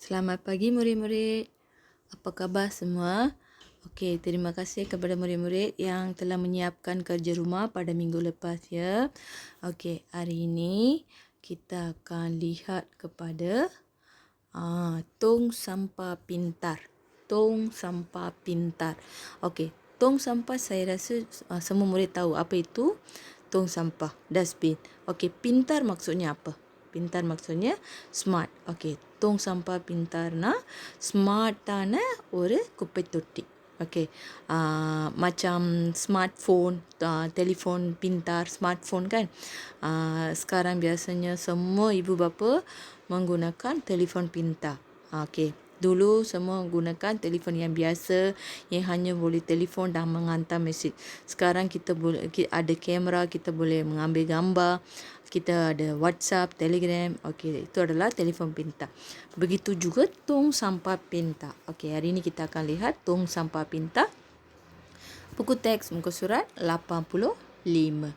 Selamat pagi murid-murid. Apa khabar semua? Okey, terima kasih kepada murid-murid yang telah menyiapkan kerja rumah pada minggu lepas ya. Okey, hari ini kita akan lihat kepada tong sampah pintar. Tong sampah pintar. Okey, tong sampah saya rasa semua murid tahu apa itu tong sampah, dustbin. Okey, pintar maksudnya apa? Pintar maksudnya smart. Okey, tong sampah pintarna smartaன ஒரு குப்பை தொட்டி. Okey, macam smartphone, telefon pintar, smartphone kan. Sekarang biasanya semua ibu bapa menggunakan telefon pintar. Okey, dulu semua menggunakan telefon yang biasa yang hanya boleh telefon dan menghantar mesej. Sekarang kita boleh ada kamera, kita boleh mengambil gambar, kita ada WhatsApp, Telegram. Okey, itu adalah telefon pintar. Begitu juga tong sampah pintar. Okey, hari ini kita akan lihat tong sampah pintar. Buku teks muka surat 85.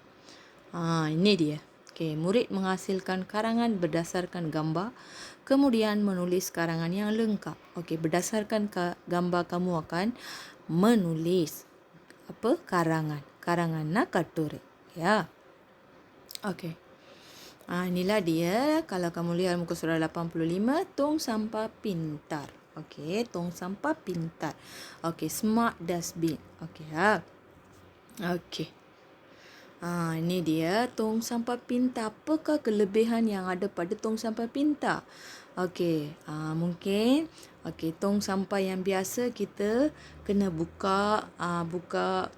Ini dia. Okey, murid menghasilkan karangan berdasarkan gambar, kemudian menulis karangan yang lengkap. Okey, berdasarkan gambar kamu akan menulis apa? Karangan. Karangan nak katur. Ya. Okey. Inilah dia. Kalau kamu lihat muka surat 85, tong sampah pintar. Okey, tong sampah pintar. Okey, smart dustbin. Okey, Okey. Ini dia tong sampah pintar. Apakah kelebihan yang ada pada tong sampah pintar? Okey, mungkin tong sampah yang biasa kita kena buka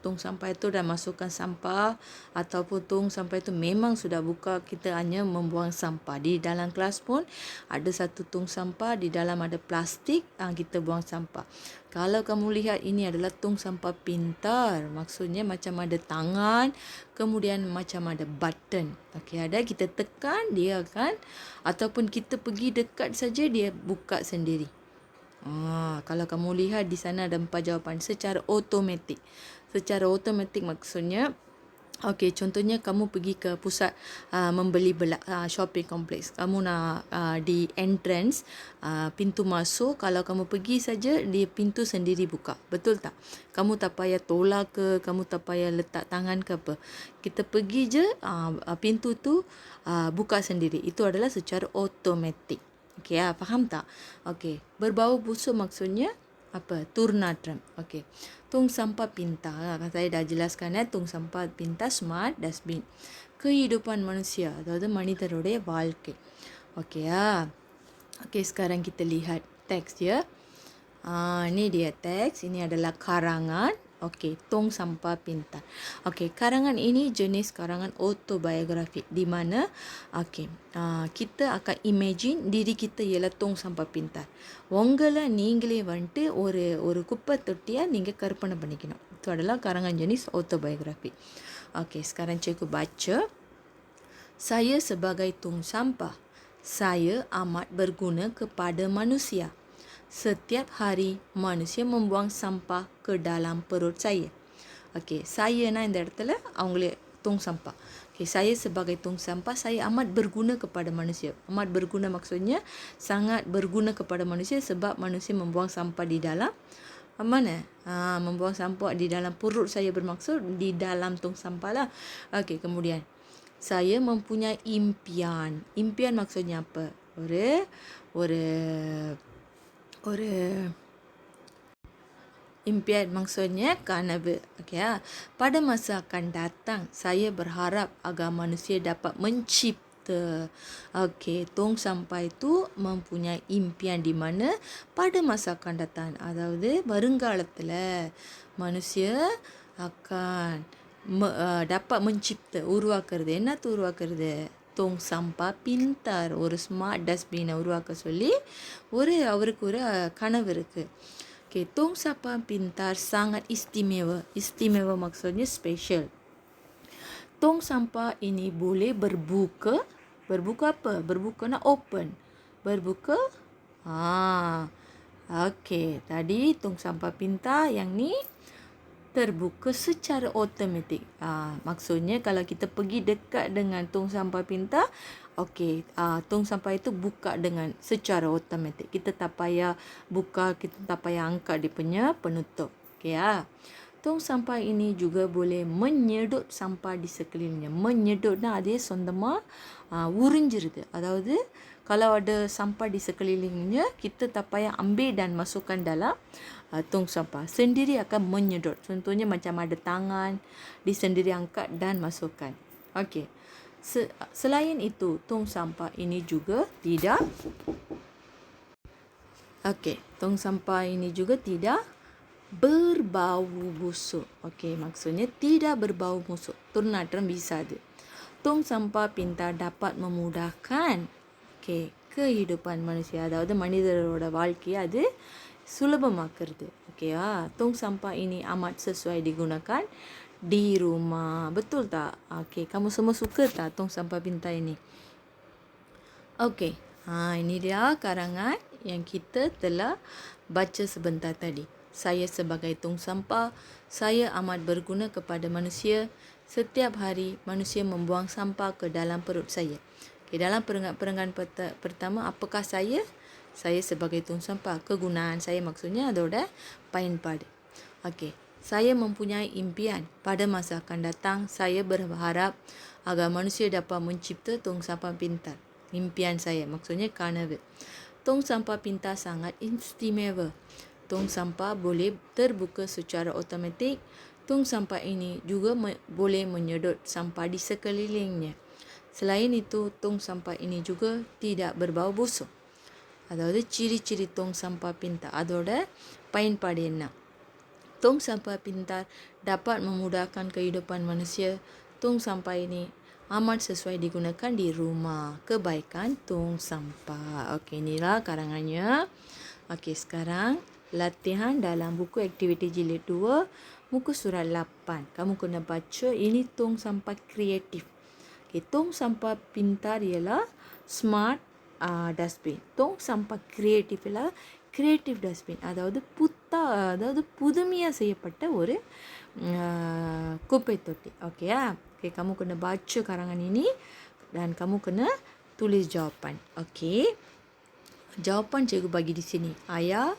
tong sampah itu dan masukkan sampah, ataupun tong sampah itu memang sudah buka, kita hanya membuang sampah. Di dalam kelas pun ada satu tong sampah, di dalam ada plastik, kita buang sampah. Kalau kamu lihat ini adalah tong sampah pintar, maksudnya macam ada tangan, kemudian macam ada button. Okey, ada kita tekan dia kan, ataupun kita pergi dekat saja dia buka sendiri. Kalau kamu lihat di sana ada 4 jawapan secara automatik. Secara automatik maksudnya okey, contohnya kamu pergi ke pusat membeli shopping complex. Kamu nak di entrance, pintu masuk, kalau kamu pergi saja dia pintu sendiri buka. Betul tak? Kamu tak payah tolak ke, kamu tak payah letak tangan ke apa. Kita pergi je, pintu tu buka sendiri. Itu adalah secara automatik. Okey, faham tak? Okey, berbau busuk maksudnya apa? Turnadram. Okey. Tong sampah pintar. Saya dah jelaskan tong sampah pintar smart dustbin. Kehidupan manusia, அதாவது மனிதருடைய வாழ்க்கை. Okey Okey, sekarang kita lihat teks ya. Ini dia teks. Ini adalah karangan. Okey, tong sampah pintar. Okey, karangan ini jenis karangan autobiografi di mana kita akan imagine diri kita ialah tong sampah pintar. உங்களை நீங்களே வந்துட்டு ஒரு குப்பை தொட்டியை நீங்கள் கற்பனை பண்ணிக்கணும். Itu adalah karangan jenis autobiografi. Okey, sekarang cikgu baca. Saya sebagai tong sampah, saya amat berguna kepada manusia. Setiap hari manusia membuang sampah ke dalam perut saya. Okey, saya இந்த இடத்துல அவங்களே tong sampah. Okey, saya sebagai tong sampah, saya amat berguna kepada manusia. Amat berguna maksudnya sangat berguna kepada manusia sebab manusia membuang sampah di dalam mana? Membuang sampah di dalam perut saya, bermaksud di dalam tong sampah lah. Okey, kemudian saya mempunyai impian. Impian maksudnya apa? ஒரு impian maksudnya kanavu. Okey, pada masa akan datang saya berharap agar manusia dapat mencipta. Okey, tong sampah itu mempunyai impian di mana pada masa akan datang, அதாவது வருங்காலத்துல manusia akan dapat mencipta, உருவாக்குறது. என்னத்தை உருவாக்குறது? tong sampah pintar, ஒரு smart dustbin உருவாக்க சொல்லி அவருக்கு ஒரு கனவு இருக்கு. Okay, tong sampah pintar sangat istimewa. Istimewa maksudnya special. Tong sampah ini boleh berbuka. Berbuka apa? Berbuka nak open. Berbuka. Okey, tadi tong sampah pintar, yang ni terbuka secara automatik. Maksudnya kalau kita pergi dekat dengan tong sampah pintar, Okey, tong sampah itu buka dengan secara automatik. Kita tak payah buka, kita tak payah angkat dia punya penutup. Okey ya. Tong sampah ini juga boleh menyedot sampah di sekelilingnya. Menyedotனா அதே சொந்தமா உறிஞ்சிருது. அதாவது kalau ada sampah di sekelilingnya, kita tak payah ambil dan masukkan dalam tong sampah. Sendiri akan menyedot. Contohnya macam ada tangan, dia sendiri angkat dan masukkan. Okey. Selain itu, tong sampah ini juga tidak tong sampah ini juga tidak berbau busuk. Okey, maksudnya tidak berbau busuk. Turnatram bisa ada. Tong sampah pintar dapat memudahkan kehidupan manusia. அதாவது மனிதரோட வாழ்க்கையை அது சுலபமாக்குறது. ஓகேவா? Tong sampah ini amat sesuai digunakan di rumah. Betul tak? Okey, kamu semua suka tak tong sampah pintar ini? Okey. Ini dia karangan yang kita telah baca sebentar tadi. Saya sebagai tong sampah, saya amat berguna kepada manusia. Setiap hari manusia membuang sampah ke dalam perut saya. Okay, dalam perenggan pertama, apakah saya? Saya sebagai tong sampah. Kegunaan saya maksudnya அதோட பயன்பாடு. Okey. Saya mempunyai impian. Pada masa akan datang, saya berharap agar manusia dapat mencipta tong sampah pintar. Impian saya maksudnya kanavu. Tong sampah pintar sangat istimewa. Tong sampah boleh terbuka secara automatik. Tong sampah ini juga boleh menyedot sampah di sekelilingnya. Selain itu, tong sampah ini juga tidak berbau busuk. அதாவது ciri-ciri tong sampah pintar. அதோட பயன்பாடு என்ன? Tong sampah pintar dapat memudahkan kehidupan manusia. Tong sampah ini amat sesuai digunakan di rumah. Kebaikan tong sampah. Okey, inilah karangannya. Okey, sekarang latihan dalam buku aktiviti jilid 2, muka surat 8. Kamu kena baca ini tong sampah kreatif. Okey, tong sampah pintar ialah smart dustbin. Tong sampah kreatif ialah creative dustbin. அதாவது புதுமையாக செய்யப்பட்ட ஒரு குப்பை தொட்டி. ஓகேயா? Okay, kamu kena baca karangan ini dan kamu kena tulis jawapan. Okey. Jawapan cikgu bagi di sini. Ayah,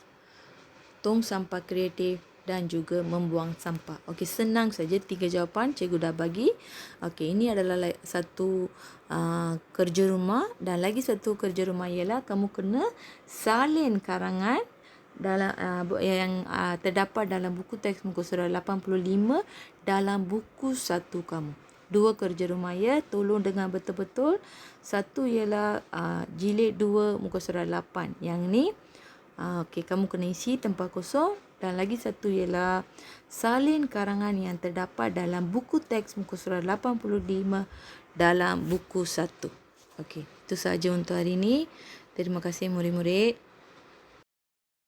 tong sampah kreatif dan juga membuang sampah. Okey, senang saja 3 jawapan cikgu dah bagi. Okey, ini adalah satu kerja rumah dan lagi satu kerja rumah ialah kamu kena salin karangan dalam yang terdapat dalam buku teks muka surat 85 dalam buku 1 kamu. 2 kerja rumah ya, tolong dengar betul-betul. Satu ialah jilid 2 muka surat 8. Yang ni okey, kamu kena isi tempat kosong. Dan lagi satu ialah salin karangan yang terdapat dalam buku teks muka surat 85 dalam buku 1. Okey, itu sahaja untuk hari ini. Terima kasih murid-murid.